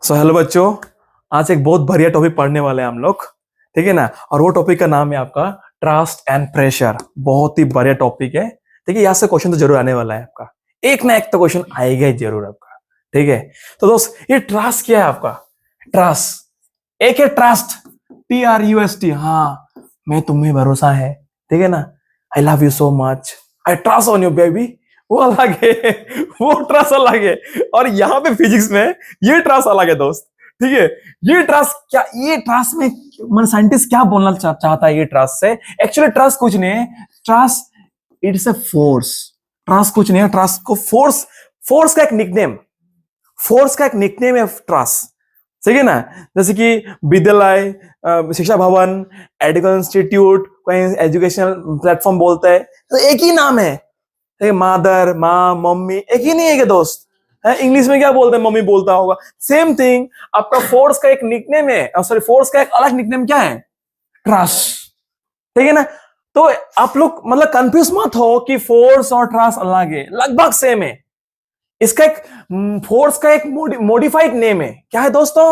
Hello बच्चों। आज एक बहुत बढ़िया टॉपिक पढ़ने वाले हैं हम लोग। ठीक है ना। और वो टॉपिक का नाम है आपका ट्रस्ट एंड प्रेशर। बहुत ही बढ़िया टॉपिक है। ठीक है, यहाँ से क्वेश्चन तो जरूर आने वाला है आपका। एक ना एक तो क्वेश्चन आएगा ही जरूर आपका। ठीक है, तो दोस्त ये ट्रस्ट क्या है आपका? ट्रस्ट एक है ट्रस्ट, TRUST। हाँ, मैं तुम्हें भरोसा है। ठीक है ना। I love you so much, I trust on you baby. वो अलग है, वो ट्रस्ट अलग है। और यहाँ पे फिजिक्स में ये ट्रस्ट अलग है दोस्त। ठीक है, ये ट्रस्ट क्या, ये ट्रस्ट में मतलब साइंटिस्ट क्या बोलना चाहता है ये ट्रस्ट से? एक्चुअली ट्रस्ट कुछ नहीं है। Trust it's a force. Trust कुछ नहीं है, ट्रस्ट को फोर्स, फोर्स का एक निकनेम, फोर्स का एक निकनेम है ट्रस्ट। ठीक है ना। जैसे कि विद्यालय, शिक्षा भवन, एजुकेशन इंस्टीट्यूट, कोई एजुकेशनल प्लेटफॉर्म बोलता है तो एक ही नाम है। मदर, माँ, मम्मी एक ही नहीं है क्या दोस्त? है इंग्लिश में क्या बोलते हैं? मम्मी बोलता होगा। सेम थिंग, आपका फोर्स का एक निकनेम है, सॉरी फोर्स का एक अलग निकनेम क्या है? ट्रस्ट। ठीक है ना। तो आप लोग मतलब कंफ्यूज मत हो कि फोर्स और ट्रस्ट अलग है, लगभग सेम है। इसका एक फोर्स का एक मॉडिफाइड नेम है। क्या है दोस्तों?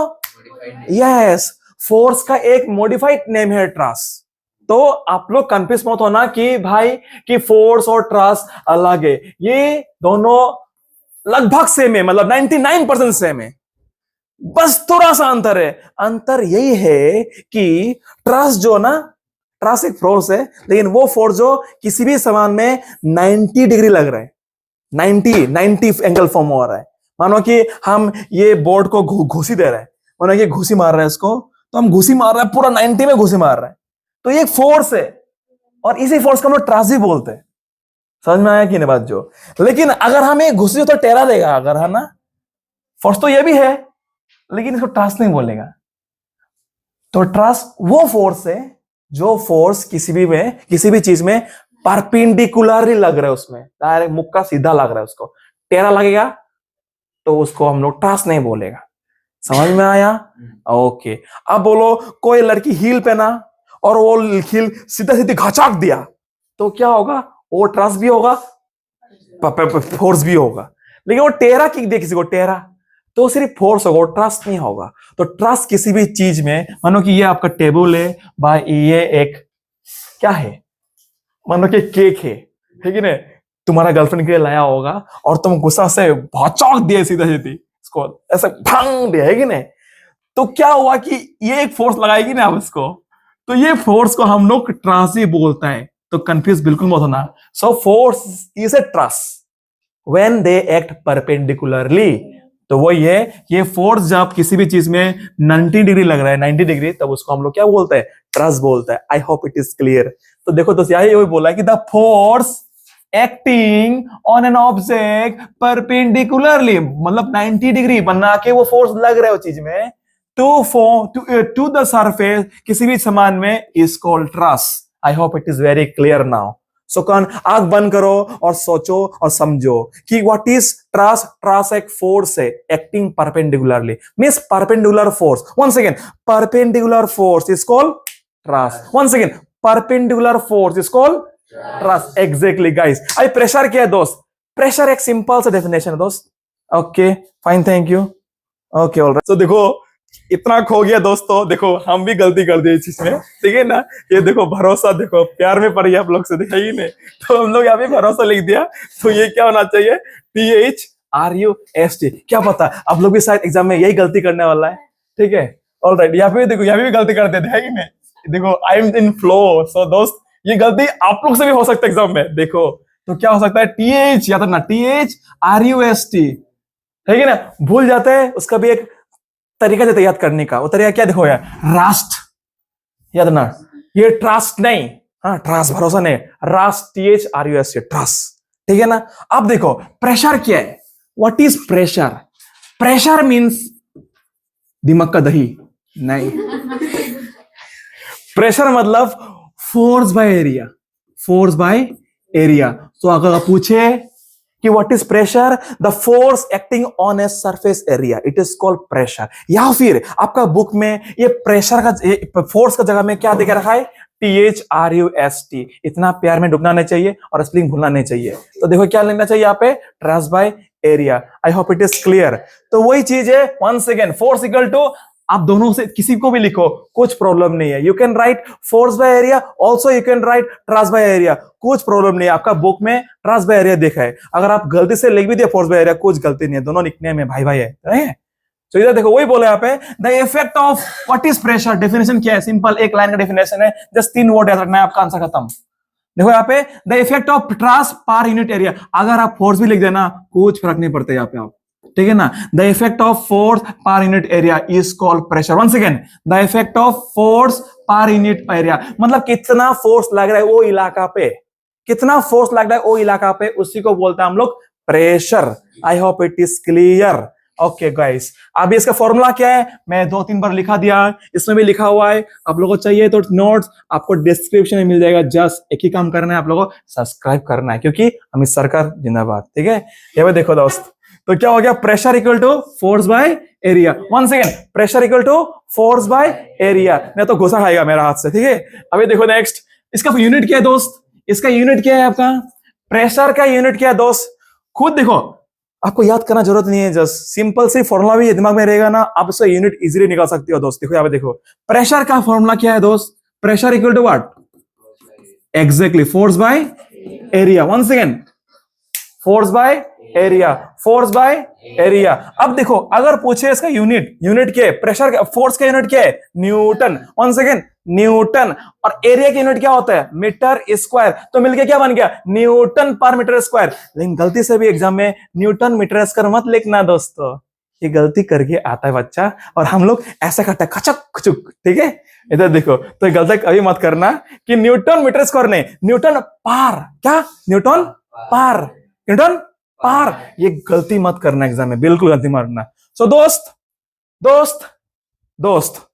यस, फोर्स का एक मॉडिफाइड नेम है ट्रस्ट। तो आप लोग कंफ्यूज मत होना कि भाई कि फोर्स और ट्रस्ट अलग है। ये दोनों लगभग सेम है, मतलब 99% सेम है। बस थोड़ा सा अंतर है। अंतर यही है कि ट्रस्ट जो ना, ट्रस्ट एक फोर्स है, लेकिन वो फोर्स जो किसी भी सामान में 90 डिग्री लग रहा है, 90 एंगल फॉर्म हो रहा है। मानो कि हम ये बोर्ड को घुसी दे रहे हैं, मानो कि घुसी मार रहा है इसको, तो हम घुसी मार रहे हैं, पूरा 90 में घुसी मार रहा है। तो ये एक फोर्स है, और इसी फोर्स को हम लोग ट्रस्ट भी बोलते हैं। समझ में आया कि नहीं बात जो? लेकिन अगर हम एक घुसी तो टेढ़ा देगा, अगर है ना। फोर्स तो ये भी है, लेकिन इसको ट्रस्ट नहीं बोलेगा। तो ट्रस्ट वो फोर्स है जो फोर्स किसी भी चीज में परपेंडिकुलरली लग रहा है, उसमें डायरेक्ट मुक्का सीधा लग रहा है, उसको टेढ़ा लगेगा तो उसको हम लोग ट्रस्ट नहीं बोलेगा। समझ में आया? ओके। अब बोलो कोई लड़की हील पहना और वो हील सीधा सीधी घचाक दिया, तो क्या होगा? वो ट्रस्ट भी होगा, फोर्स भी होगा। लेकिन वो टेढ़ा किक दे किसी को, टेढ़ा, तो सिर्फ फोर्स होगा, ट्रस्ट नहीं होगा। तो ट्रस्ट किसी भी चीज में, मानो कि ये आपका टेबल है भाई, ये एक क्या है, मानो कि केक है, ठीक है ना। तुम्हारा गर्लफ्रेंड के लिए लाया होगा और तुम गुस्सा से भौचौक दिए सीधा सीधी इसको, ऐसे भंग दिया है कि नहीं, तो क्या हुआ कि ये एक फोर्स लगाएगी ना आप इसको, तो ये फोर्स को हम लोग ट्रस्ट ही बोलता है। तो कंफ्यूज बिल्कुल मत होना। So force is a trust when they act perpendicularly. तो वो ये फोर्स जब किसी भी चीज में 90 डिग्री लग रहा है, 90 डिग्री, तब उसको हम लोग क्या बोलते हैं? ट्रस्ट बोलते हैं। आई होप इट इज क्लियर। तो देखो दोस्त, यही बोला कि the force acting on an object perpendicularly, मतलब 90 डिग्री बना के वो फोर्स लग रहा है वो चीज में, टू द सरफेस, किसी भी सामान में, is called trust. I hope it is very clear now. So कौन आंख बंद करो और सोचो और समझो कि व्हाट इज ट्रस्ट। ट्रस्ट एक फोर्स है acting perpendicularly, means perpendicular force. Once again, perpendicular force is called trust. Once again, perpendicular force is called trust. Exactly guys. आई प्रेशर क्या है दोस्त? प्रेशर एक सिंपल सा डेफिनेशन है दोस्त। Okay fine, thank you. Okay alright. तो देखो इतना खो गया दोस्तों, देखो हम भी गलती कर दी इस चीज में, ठीक है ना। ये देखो भरोसा, देखो प्यार में पड़ी आप लोग से, देखा ही नहीं, तो हम लोग यहाँ पे भरोसा लिख दिया। तो ये क्या होना चाहिए? THRUST। क्या पता आप लोग भी शायद एग्जाम में यही गलती करने वाला है। ठीक है, ऑलराइट। यहाँ पे देखो, यहाँ पे भी गलती कर देते हैं कि नहीं। देखो आई एम इन फ्लो। सो दोस्त, ये गलती आप लोग से भी हो सकता है एग्जाम में। देखो तो क्या हो सकता है? TH या तो ना THRUST, ठीक है ना। भूल जाते हैं, उसका भी एक तरीका देते याद करने का। वो तरीका क्या देखो यार? रास्ट, याद ना, ये ट्रस्ट नहीं, हाँ ट्रस्ट भरोसा नहीं, रास्ट, THRUST, ट्रस्ट। ठीक है ना। अब देखो प्रेशर क्या है? What is pressure? Pressure means दिमाग का दही नहीं। प्रेशर मतलब force by area, force by area. तो अगर आप पूछे कि what is pressure, the force acting on a surface area, it is called pressure. या फिर आपका बुक में ये प्रेशर का, फोर्स का जगह में क्या दिखा रखा है? THRUST। इतना प्यार में डूबना नहीं चाहिए और स्पेलिंग भूलना नहीं चाहिए। तो देखो क्या लिखना चाहिए यहाँ पे? Thrust by area. I hope it is clear. तो वही चीज है, once again force equal to, आप दोनों से किसी को भी लिखो, कुछ प्रॉब्लम नहीं है। You can write force by area, also you can write thrust by area, कुछ प्रॉब्लम नहीं है। आपका बुक में ट्रांस बाय एरिया देखा है, अगर आप गलती से लिख भी दिया फोर्स बाय एरिया, कुछ गलती नहीं है, दोनों लिखने में भाई भाई है। तो इधर देखो वही बोला यहाँ पे, the effect of what is pressure, definition क्या है, सिंपल एक लाइन का डेफिनेशन है, जस्ट 3 वर्ड याद रखना है, आपका आंसर खत्म। देखो यहाँ पे, the effect of thrust per unit area, अगर आप फोर्स भी लिख देना कुछ फर्क नहीं पड़ता यहाँ पे आप, ठीक है ना। The effect of force per unit area is called pressure. Once again, the effect of force per unit area, मतलब कितना फोर्स लग रहा है वो इलाका पे, कितना फोर्स लग रहा है वो इलाका पे, उसी को बोलते हैं हम लोग pressure. I hope it is clear. Okay guys, अभी इसका फॉर्मूला क्या है, मैं 2-3 बार लिखा दिया, इसमें भी लिखा हुआ है, आप लोगों को चाहिए तो नोट्स आपको डिस्क्रिप्शन में मिल जाएगा। जस्ट एक ही काम करना है, आप लोगों को सब्सक्राइब करना है, क्योंकि अमित सरकार जिंदाबाद, ठीक है। ये भी देखो दोस्त, तो क्या हो गया, pressure equal to force by area. One second, pressure equal to force by area, नहीं तो गुस्सा खाएगा मेरा हाथ से, ठीक है। अभी देखो नेक्स्ट, इसका यूनिट क्या है दोस्त, इसका यूनिट क्या है, आपका प्रेशर का यूनिट क्या है दोस्त, खुद देखो, आपको याद करना जरूरत नहीं है, जस्ट सिंपल सी फॉर्मूला भी दिमाग में रहेगा ना, आप उसका यूनिट इजीली निकाल सकते हो दोस्त। देखो यहाँ पे देखो, प्रेशर का फॉर्मूला क्या है दोस्त, pressure equal to what, exactly force by area. One second, force by area, force by area. अब देखो अगर पूछे इसका यूनिट, यूनिट क्या है, प्रेशर का, फोर्स का यूनिट क्या है, न्यूटन। वन सेकेंड, न्यूटन, और एरिया की यूनिट क्या होता है, मीटर स्क्वायर, तो मिलके क्या बन गया, न्यूटन पर मीटर स्क्वायर। लेकिन गलती से भी एग्जाम में न्यूटन मीटर स्क्वायर मत लिखना दोस्तों, ये गलती करके आता है बच्चा, और हम लोग ऐसा करते हैं खचक खचुक, ठीक है। इधर देखो, तो ये गलती कभी मत करना कि न्यूटन मीटर स्क्वायर नहीं, न्यूटन पार, क्या, न्यूटन पार, न्यूटन पार, ये गलती मत करना एग्जाम में, बिल्कुल गलती मत करना। सो दोस्त दोस्त दोस्त,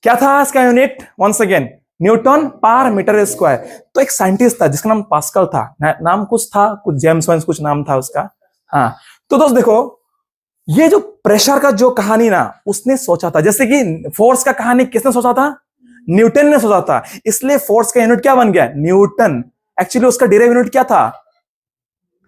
क्या था इसका यूनिट, वंस अगेन न्यूटन पर मीटर स्क्वायर। तो एक साइंटिस्ट था जिसका नाम पास्कल था, नाम कुछ था, कुछ जेम्स वेन्स कुछ नाम था उसका, हाँ। तो दोस्त देखो, ये जो प्रेशर का जो कहानी ना, उसने सोचा था, जैसे कि फोर्स का कहानी किसने सोचा था, न्यूटन ने सोचा था, इसलिए फोर्स का यूनिट क्या बन गया, न्यूटन। एक्चुअली उसका डायरेक्ट यूनिट क्या था,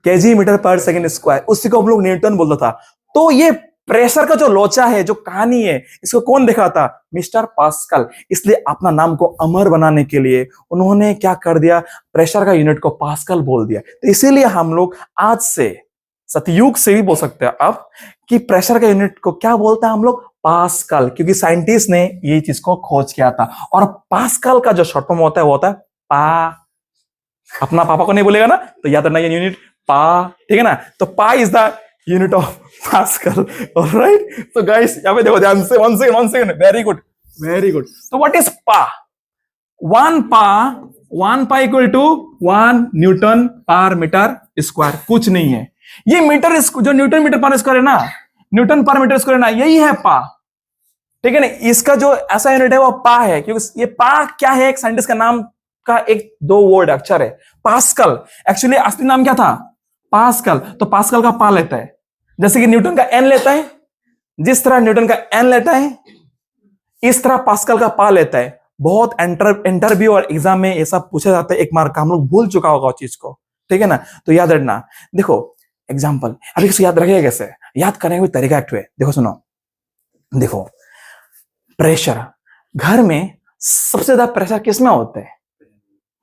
केजी मीटर पर सेकेंड स्क्वायर, उसी को हम लोग न्यूटन बोलता था। तो ये प्रेशर का जो लोचा है, जो कहानी है, इसको कौन देखा था, मिस्टर पास्कल। इसलिए अपना नाम को अमर बनाने के लिए उन्होंने क्या कर दिया, प्रेशर का यूनिट को पास्कल बोल दिया। तो इसीलिए हम लोग आज से, सतयुग से भी बोल सकते हैं अब, कि प्रेशर का यूनिट को क्या बोलते हैं हम लोग, पास्कल, क्योंकि साइंटिस्ट ने ये चीज को खोज किया था। और पास्कल का जो शॉर्ट फॉर्म होता है वो होता है पा। अपना पापा को नहीं बोलेगा ना, तो याद रखना ये यूनिट पा, ठीक है ना। तो पा is the unit of pascal, alright. तो गाइस यहाँ पे देखो ध्यान से, one second, very good very good. तो व्हाट इज पा, वन पा इक्वल टू 1 न्यूटन पर मीटर स्क्वायर, कुछ नहीं है। ये मीटर, जो न्यूटन मीटर पर स्क्वायर है ना, न्यूटन पर मीटर स्क्वायर है ना, यही है पा, ठीक है ना। इसका जो ऐसा यूनिट है वो पा है, क्योंकि ये पा क्या है, एक साइंटिस्ट का नाम का एक 2 वर्ड अक्षर है, पास्कल। एक्चुअली असली नाम क्या था, पास्कल। तो पास्कल का पा लेता है, जैसे कि न्यूटन का एन लेता है, जिस तरह न्यूटन का एन लेता है, इस तरह पास्कल का पा लेता है। बहुत इंटरव्यू और एग्जाम में ये सब पूछा जाता है, एक मार्क का, हम लोग भूल चुका होगा उस चीज को, ठीक है ना। तो याद रखना, देखो एग्जाम्पल, अभी इसको याद रखिएगा, कैसे याद करने का तरीका एक है, देखो सुनो, देखो प्रेशर, घर में सबसे ज्यादा प्रेशर किसमें होता है,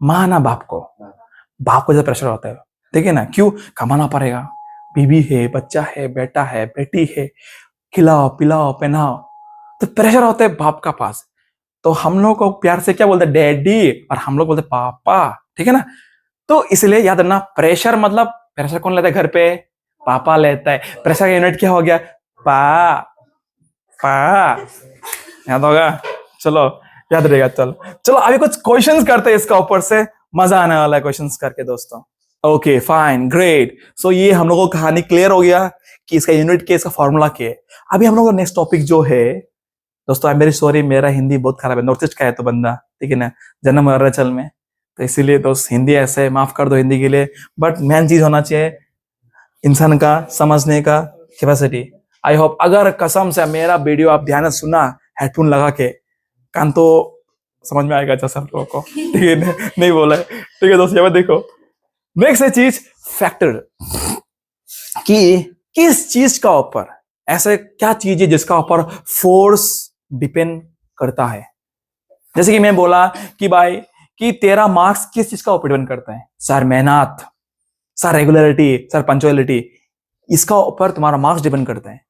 माँ ना बाप को, बाप को ज्यादा प्रेशर होता है, ठीक है ना। क्यों, कमाना पड़ेगा, बीवी है, बच्चा है, बेटा है, बेटी है, खिलाओ पिलाओ पहनाओ, तो प्रेशर होता है बाप का पास। तो हम लोग को प्यार से क्या बोलते हैं, डैडी, और हम लोग बोलते पापा, ठीक है ना। तो इसलिए याद रखना, प्रेशर मतलब प्रेशर कौन लेता है घर पे, पापा लेता है। प्रेशर का यूनिट क्या हो गया, पा, पा, याद होगा, चलो याद रहेगा। चलो चलो अभी कुछ क्वेश्चंस करते हैं इसका, ऊपर से मजा आने वाला है क्वेश्चंस करके दोस्तों। Okay fine great. सो ये हम लोगों को कहानी क्लियर हो गया कि इसका यूनिट क्या, इसका फॉर्मूला क्या है। अभी हम लोग का नेक्स्ट टॉपिक जो है दोस्तों, आई एम वेरी सॉरी, मेरा हिंदी बहुत खराब है, नॉर्थ ईस्ट का है तो बंदा, ठीक है ना, जन्म अरुणाचल में, तो इसीलिए दोस्त हिंदी ऐसे माफ कर दो हिंदी के लिए। बट मेन चीज होना चाहिए इंसान का समझने का कैपेसिटी। आई होप, अगर कसम से मेरा वीडियो आप ध्यान से सुना, हेडफोन लगा के, कान तो समझ में आएगा जैसा आप लोगों को, ठीक है, नहीं बोला है, ठीक है दोस्त। ये देखो नेक्स्ट है चीज, फैक्टर। कि किस चीज का ऊपर, ऐसे क्या चीज है जिसका ऊपर फोर्स डिपेंड करता है। जैसे कि मैं बोला कि भाई कि तेरा मार्क्स किस चीज का ऊपर डिपेंड करता है, सर मेहनत, सर रेगुलरिटी, सर पंक्चुअलिटी, इसका ऊपर तुम्हारा मार्क्स डिपेंड करता है।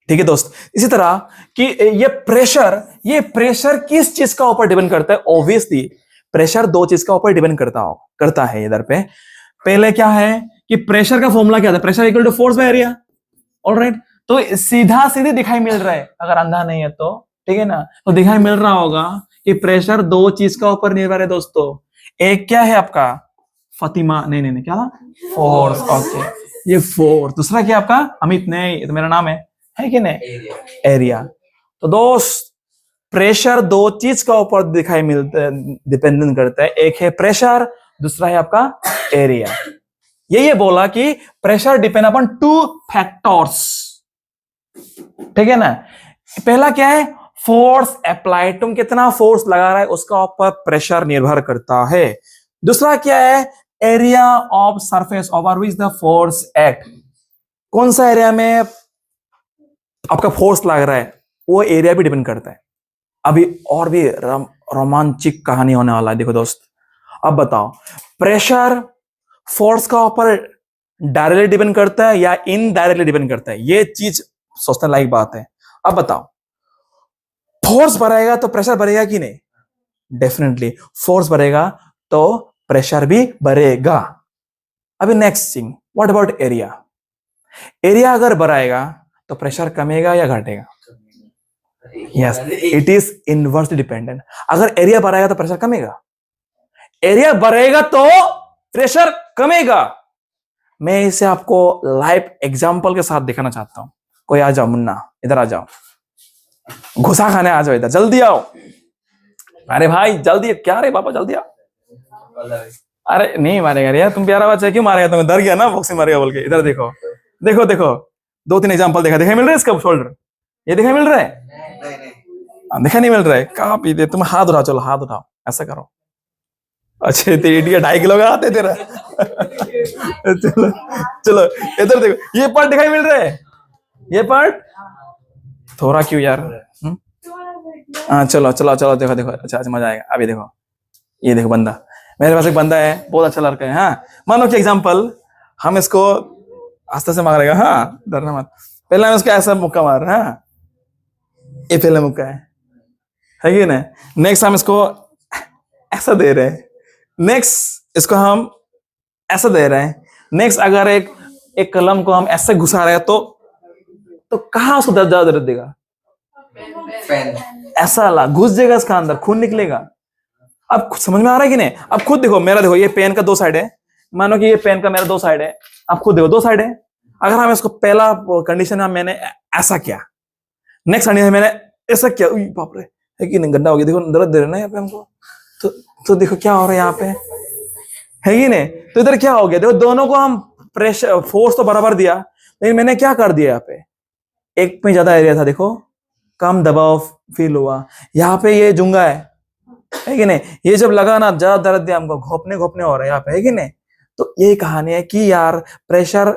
ठीक है दोस्त, इसी तरह कि ये प्रेशर किस चीज का ऊपर डिपेंड करता है। ऑब्वियसली प्रेशर दो चीज का ऊपर डिपेंड करता है इधर पे। पहले क्या है कि प्रेशर का फॉर्मूला क्या था, pressure equal to force by area. Alright, तो सीधा सीधे दिखाई मिल रहा है, अगर अंधा नहीं है तो, ठीक है ना, तो दिखाई मिल रहा होगा कि प्रेशर दो चीज का ऊपर निर्भर है दोस्तों। एक क्या है आपका, फतिमा, नहीं क्या था, फोर्स। ओके, ये फोर्स। दूसरा क्या आपका, अमित, नहीं ये तो मेरा नाम है कि नहीं, एरिया। तो दोस्त प्रेशर दो चीज का ऊपर दिखाई मिलता है, डिपेंडेंट करता है। एक है प्रेशर, दूसरा है आपका एरिया। ये बोला कि pressure depend upon two factors, ठीक है ना। पहला क्या है, फोर्स अप्लाइड, तुम कितना फोर्स लगा रहा है उसका ऊपर प्रेशर निर्भर करता है। दूसरा क्या है, area of surface over which the force act, कौन सा एरिया में आपका फोर्स लग रहा है वो एरिया भी डिपेंड करता है। अभी और भी रोमांचक कहानी होने वाला है, देखो दोस्त। अब बताओ, प्रेशर फोर्स का ऊपर डायरेक्टली डिपेंड करता है या इनडायरेक्टली डिपेंड करता है, ये चीज सोचने लायक बात है। अब बताओ, फोर्स बढ़ेगा तो प्रेशर बढ़ेगा कि नहीं, डेफिनेटली फोर्स बढ़ेगा तो प्रेशर भी बढ़ेगा। अभी next thing, what about area, area अगर बढ़ाएगा तो प्रेशर कमेगा या घटेगा, yes it is inversely dependent. अगर एरिया बढ़ाएगा तो प्रेशर कमेगा, एरिया बढ़ेगा तो प्रेशर कमेगा। मैं इसे आपको लाइव एग्जांपल के साथ दिखाना चाहता हूं। कोई आ जाओ, मुन्ना इधर आ जाओ, घुसा खाने आ जाओ, इधर जल्दी आओ। अरे भाई जल्दी, क्या रे पापा जल्दी आओ। अरे नहीं मारेगा यार, तुम प्यारा बच्चा क्यों मारेगा, तुम्हें डर गया ना बॉक्सिंग मारेगा बोल के। इधर देखो देखो देखो, दो तीन एग्जांपल दिखाई मिल रहा है इसका शोल्डर, ये दिखाई मिल रहा है, दिखाई नहीं मिल रहा है, कहाँ पीते तुम, हाथ उठाओ, चलो हाथ उठाओ, ऐसा करो। अच्छा तेरी 2.5 किलो का हाथ है तेरा चलो चलो इधर देखो, ये पार्ट दिखाई मिल रहा है, ये पार्ट थोड़ा क्यों यार। हाँ चलो चलो चलो, देखो देखो, अच्छा अच्छा मजा आएगा। अभी देखो, ये देखो बंदा, मेरे पास एक बंदा है, बहुत अच्छा लड़का है। हाँ मानो कि एग्जांपल, हम इसको आस्ते से मारेगा, हाँ डरना मत। पहले हम इसको ऐसा मुक्का मार रहे हैं, हाँ ये पहला मुक्का है कि नहीं। नेक्स्ट हम इसको ऐसा दे रहे हैं, नेक्स्ट इसको हम ऐसा दे रहे हैं। नेक्स्ट अगर एक कलम को हम ऐसे घुसा रहे हैं तो कहाँ उसको ज्यादा दर्द देगा, ऐसा ला घुस जाएगा इसका अंदर, खून निकलेगा। अब समझ में आ रहा है कि नहीं। अब खुद देखो, मेरा देखो, ये पेन का 2 साइड है, मानो कि ये पेन का मेरा 2 साइड है, आप खुद देखो 2 साइड है। अगर हम इसको पहला कंडीशन में मैंने ऐसा किया, नेक्स्ट कंडीशन मैंने ऐसा किया, बाप रे है कि नहीं, गंदा हो गया, देखो दर्द दे रहे ना यहाँ पे हमको, तो देखो क्या हो रहा है यहाँ पे, है कि नहीं। तो इधर क्या हो गया, देखो दोनों को हम प्रेशर फोर्स तो बराबर दिया, लेकिन मैंने क्या कर दिया, यहाँ पे एक में ज्यादा एरिया था, देखो कम दबाव फील हुआ। यहाँ पे ये जुंगा है कि नहीं, ये जब लगा ना ज्यादा दर्द दिया हमको, घोपने घोपने हो रहा है यहाँ पे, है कि नहीं। तो यही कहानी है कि यार प्रेशर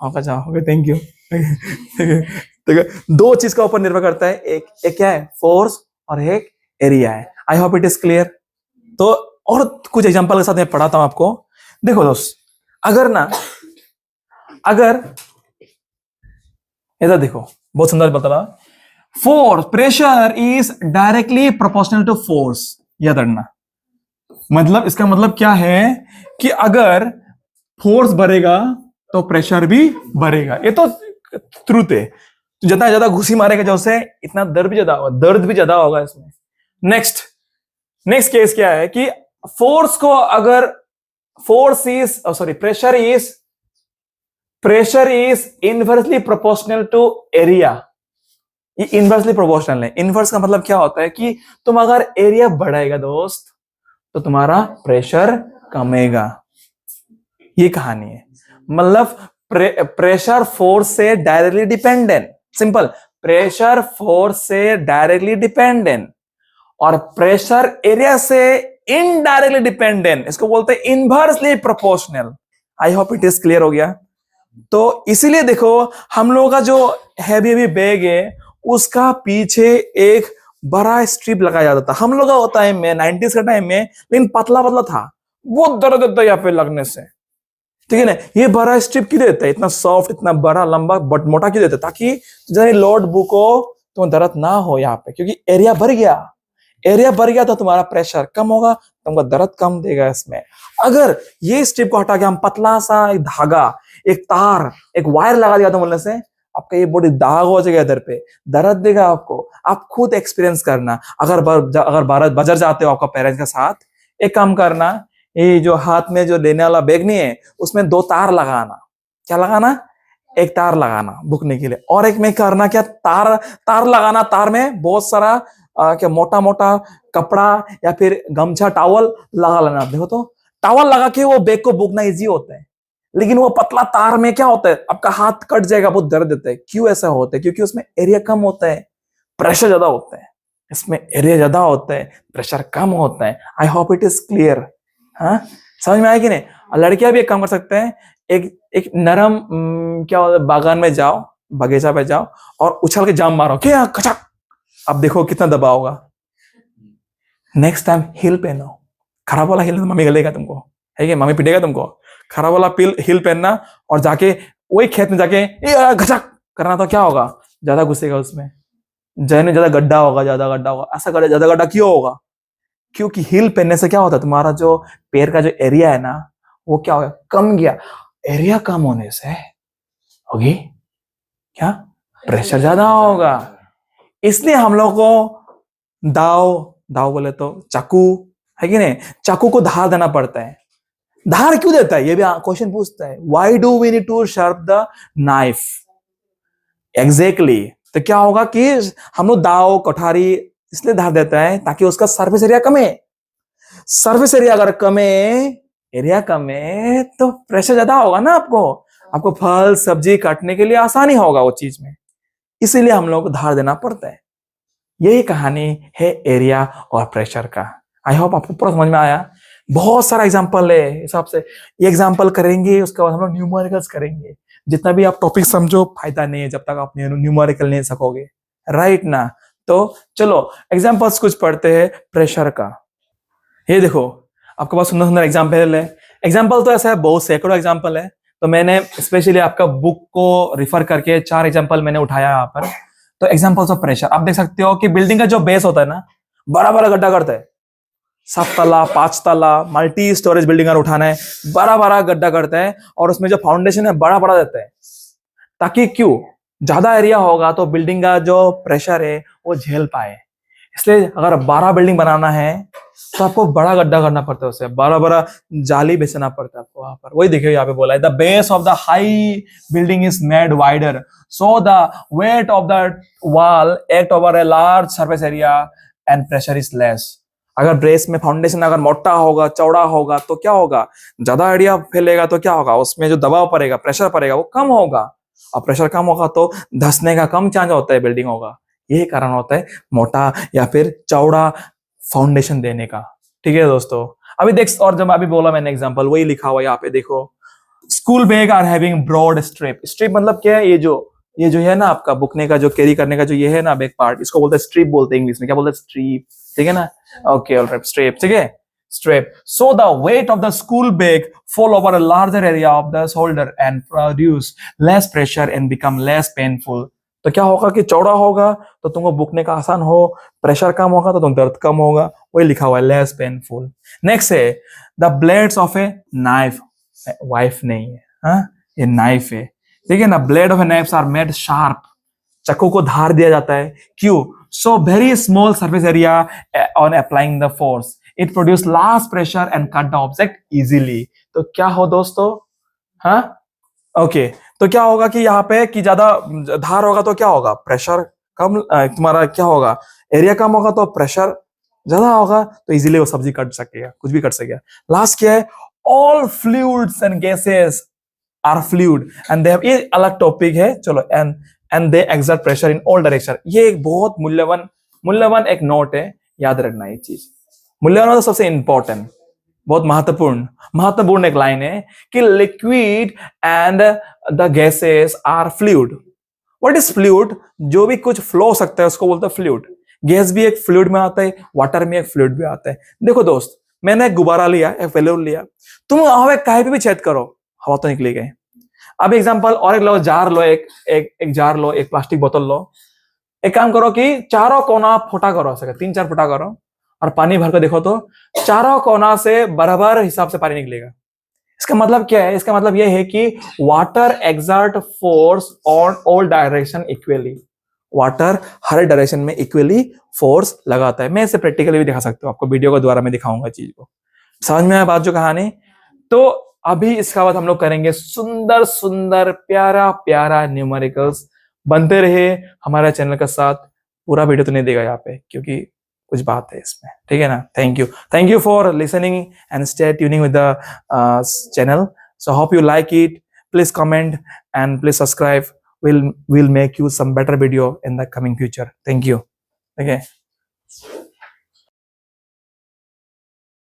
होगा, थैंक यू देखो 2 चीज का ऊपर निर्भर करता है, एक क्या है, फोर्स, और एक एरिया है। आई होप इट इज क्लियर। तो और कुछ एग्जांपल के साथ मैं पढ़ाता हूं आपको। देखो दोस्त, अगर इधर देखो, बहुत सुंदर बता रहा, force pressure is directly proportional to force, याद रखना। मतलब इसका मतलब क्या है कि अगर फोर्स बढ़ेगा तो प्रेशर भी बढ़ेगा, ये तो ट्रूथ है। तो जितना ज्यादा घुसी मारेगा जो से, इतना दर्द भी ज्यादा होगा इसमें। नेक्स्ट केस क्या है कि फोर्स को अगर pressure is inversely proportional to area. ये इनवर्सली प्रोपोर्शनल है। इनवर्स का मतलब क्या होता है कि तुम अगर एरिया बढ़ाएगा दोस्त तो तुम्हारा प्रेशर कमेगा, ये कहानी है। मतलब प्रेशर फोर्स से directly dependent, simple, pressure force से डायरेक्टली डिपेंडेंट और प्रेशर एरिया से इनडायरेक्टली डिपेंडेंट, इसको बोलते हैं inversely proportional. I hope it is clear हो गया। तो इसीलिए देखो हम लोगों का जो हैवी हैवी बैग है उसका पीछे एक बड़ा स्ट्रिप लगाया जाता था। हम लोग का होता है में 90s का टाइम में, लेकिन पतला पतला था, बहुत दर्द होता है यहाँ पे लगने से। ठीक है ना, ये बड़ा स्ट्रिप क्यों देता है, इतना सॉफ्ट इतना बड़ा लंबा बट मोटा क्यों देता है, ताकि जब लोड बुक हो तो दर्द ना हो यहाँ पे, क्योंकि एरिया भर गया, एरिया भर गया तो तुम्हारा प्रेशर कम होगा, तुमको दर्द कम देगा इसमें। अगर ये स्ट्रिप को हटा के हम पतला सा एक धागा, एक तार, एक वायर लगा दिया तो बोलने से आपका ये बॉडी दाग हो जाएगा, इधर पे दर्द देगा आपको। आप खुद एक्सपीरियंस करना, अगर बाजार जाते हो आपका पेरेंट्स के साथ, एक काम करना, ये जो हाथ में जो लेने वाला बैग नहीं है उसमें 2 तार लगाना। क्या लगाना, एक तार लगाना बुकने के लिए, और एक में करना क्या, तार तार लगाना, तार में बहुत सारा क्या मोटा मोटा कपड़ा या फिर गमछा टॉवल लगा लेना। देखो तो टॉवल लगा के वो बैग को बुकना इजी होता है, लेकिन वो पतला तार में क्या होता है, आपका हाथ कट जाएगा, बहुत दर्द देता है। क्यों ऐसा होता है, क्योंकि उसमें एरिया कम होता है, प्रेशर ज्यादा होता है। इसमें एरिया ज्यादा होता है, प्रेशर कम होता है। आई होप इट इज क्लियर। हाँ, समझ में आया कि नहीं। लड़कियां भी एक काम कर सकते हैं, एक एक नरम क्या होता है, बागान में जाओ, बगीचा पे जाओ और उछल के जाम मारो, क्या खचक, अब देखो कितना दबाव होगा। नेक्स्ट टाइम हील पहनो, खराब वाला हील मम्मी गलेगा तुमको, है कि मम्मी पिटेगा तुमको। खराब वाला हील पहनना और जाके वही खेत में जाके घचक करना, तो क्या होगा, ज्यादा घुसेगा उसमें, ज्यादा गड्ढा होगा, ज्यादा गड्ढा होगा। ऐसा गड्ढा, ज्यादा गड्ढा क्यों होगा, क्योंकि हील पहनने से क्या होता है, तुम्हारा जो पैर का जो एरिया है ना वो क्या होगा, कम गया। एरिया कम होने से होगी क्या, प्रेशर ज्यादा होगा। इसलिए हम लोग को दाव दाव बोले तो चाकू, है कि नहीं, चाकू को धार देना पड़ता है। धार क्यों देता है, ये भी क्वेश्चन पूछता है, why do we need to sharp the knife. Exactly, तो क्या होगा कि हम लोग दाव कठारी इसलिए धार देता है ताकि उसका सरफेस एरिया कमे। सरफेस एरिया अगर कमे, एरिया कमे तो प्रेशर ज्यादा होगा ना, आपको फल सब्जी काटने के लिए आसानी होगा वो चीज में, इसीलिए हम लोग को धार देना पड़ता है। यही कहानी है एरिया और प्रेशर का। आई होप आपको पूरा समझ में आया। बहुत सारा एग्जांपल है, हिसाब से ये एग्जांपल करेंगे, उसके बाद हम लोग न्यूमेरिकल्स करेंगे। जितना भी आप टॉपिक समझो फायदा नहीं है जब तक आप न्यूमेरिकल नहीं सकोगे, राइट ना। तो चलो एग्जांपल्स कुछ पढ़ते हैं प्रेशर का। ये देखो आपके पास सुंदर सुंदर एग्जाम्पल है। एग्जाम्पल तो ऐसा है, बहुत सैकड़ों एग्जाम्पल है, तो मैंने स्पेशली आपका बुक को रिफर करके 4 एग्जाम्पल मैंने उठाया यहाँ पर। तो एग्जाम्पल्स ऑफ प्रेशर आप देख सकते हो कि बिल्डिंग का जो बेस होता है ना, बड़ा बड़ा गड्ढा करता है, 7 तला 5 तला मल्टी स्टोरेज बिल्डिंग अगर उठाना है, बड़ा बड़ा गड्ढा करता है, और उसमें जो फाउंडेशन है बड़ा बड़ा देता है, ताकि क्यों, ज्यादा एरिया होगा तो बिल्डिंग का जो प्रेशर है वो झेल पाए। इसलिए अगर 12 बिल्डिंग बनाना है तो आपको बड़ा गड्ढा करना पड़ता है, उससे बड़ा बड़ा जाली बेचना पड़ता है आपको। वहां पर वही देखिए यहाँ पे बोला है, the base of the high building is made wider so the weight of the wall act over a large surface area and pressure is less. अगर बेस में फाउंडेशन अगर मोटा होगा, चौड़ा होगा, तो क्या होगा, ज्यादा एरिया फैलेगा तो क्या होगा, उसमें जो दबाव पड़ेगा, प्रेशर पड़ेगा वो कम होगा, और प्रेशर कम होगा तो धंसने का कम चांस होता है बिल्डिंग होगा। यही कारण होता है मोटा या फिर चौड़ा फाउंडेशन देने का। ठीक है दोस्तों, अभी देख, और जब अभी बोला मैंने एग्जांपल वही लिखा हुआ यहाँ पे देखो, school bag are having broad strip. Strip मतलब क्या है, ये जो है ना आपका बुकने का जो कैरी करने का जो ये है ना बैक पार्ट, इसको बोलते हैं स्ट्रिप, बोलते हैं इंग्लिश में, क्या बोलते हैं, स्ट्रिप। ठीक है ना, ओके ऑलराइट, स्ट्रिप, ठीक है, strip. So the weight of the school bag fall over a larger area of the shoulder and produce less pressure and become less painful। तो क्या होगा कि चौड़ा होगा तो तुमको बुकने का आसान हो, प्रेशर कम होगा तो तुम दर्द कम होगा, वही लिखा हुआ है, लेस पेनफुल। नेक्स्ट है the blades of a knife, wife नहीं है, हाँ ये नाइफ है, ठीक है ना। Blade of a knife are made sharp, चाकू को धार दिया जाता है, क्यों, so very small surface area on applying the force it produce large pressure and cut the object easily. तो क्या हो दोस्तों, हाँ ओके, तो क्या होगा कि यहाँ पे कि ज्यादा धार होगा तो क्या होगा, प्रेशर कम, तुम्हारा क्या होगा, एरिया कम होगा तो प्रेशर ज्यादा होगा, तो इजीली वो सब्जी कट सकेगा, कुछ भी कट सकेगा। लास्ट क्या है, all fluids and gases are fluid and they have, ये अलग टॉपिक है, चलो, and they exert pressure in all direction. ये एक बहुत मूल्यवान एक नोट है, याद रखना ये चीज, मूल्यवान तो सबसे इंपॉर्टेंट, बहुत महत्वपूर्ण महत्वपूर्ण एक लाइन है कि liquid and the gases are fluid. What is fluid? जो भी कुछ फ्लो हो सकता है उसको बोलते हैं फ्लूइड। गैस भी एक फ्लूइड में आता है, वाटर में एक फ्लूइड भी आता है। देखो दोस्त, मैंने एक गुब्बारा लिया, एक बैलून लिया, तुम हवा कहीं पे भी छेद करो, हवा तो निकली गई। अब एग्जांपल और एक लो, जार लो, एक जार लो, एक प्लास्टिक बोतल लो। एक काम करो कि चारों कोना फुटा करो, सके 3-4 फुटा करो, और पानी भर कर देखो तो चारों कोना से बराबर हिसाब से पानी निकलेगा। इसका मतलब क्या है? इसका मतलब यह है कि water exert force on all direction equally. Water her direction में इक्वली फोर्स लगाता है। मैं इसे प्रैक्टिकली भी दिखा सकता हूं, आपको वीडियो के द्वारा मैं दिखाऊंगा चीज को। समझ में आया बात जो कहानी? तो अभी इसका बाद हम लोग करेंगे सुंदर सुंदर प्यारा प्यारा न्यूमेरिकल्स। बनते रहे हमारे चैनल के साथ। पूरा वीडियो तो नहीं देगा यहाँ पे क्योंकि कुछ बात है इसमें, ठीक है ना? Thank you for listening and stay tuning with the channel. So hope you like it. Please comment and please subscribe. We'll make you some better video in the coming future. Thank you. Okay.